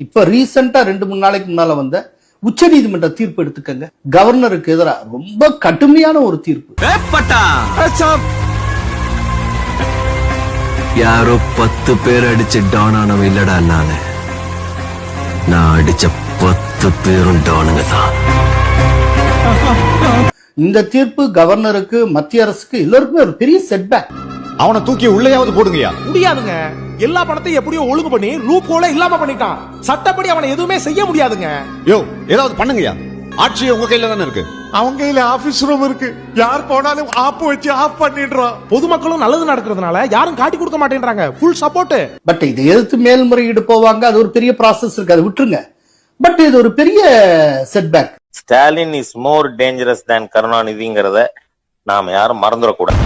இப்ப ரீசெண்டா 2-3 நாளைக்கு முன்னால வந்த உச்ச நீதிமன்ற தீர்ப்பு எடுத்துக்கங்க. கவர்னருக்கு எதிராக ரொம்ப கடுமையான ஒரு தீர்ப்பு. யாரோ 10 பேர் அடிச்சு டான் ஆனவன் இல்லடா நானு. நான் அடிச்ச 10 பேரும் டானுங்க தான். இந்த தீர்ப்பு கவர்னருக்கு, மத்திய அரசுக்கு, எல்லாருக்குமே ஒரு பெரிய செட்பேக். அவனை தூக்கி உள்ளேயாவது போடுங்கயா. முடியாதுங்க. எல்லா பணத்தையும் எப்படியோ ஒழுங்கு பண்ணி லூப் ஹோல இல்லாம பண்ணிட்டான். சட்டப்படி அவனை எதுவுமே செய்ய முடியாதுங்க. யோ ஏதாவது பண்ணுங்கயா. ஆட்சி உங்க கையில தானே இருக்கு. அவங்க கையில ஆபீஸ் ரூம் இருக்கு. யார் போனாலும் ஆப் வச்சு ஆஃப் பண்ணிடுறான். பொதுமக்களும் நல்லது நடக்கிறதுனால யாரும் காட்டி கொடுக்க மாட்டேன்றாங்க. Full support. பட் இதை எதிர்த்து மேல்முறையீடு போவாங்க. அது ஒரு பெரிய ப்ராசஸ் இருக்கு, அதை விட்டுருங்க. பட் இது ஒரு பெரிய setback. Stalin is more dangerous than கருணாநிதிங்கிறத நாம யாரும் மறந்துடக்கூடாது.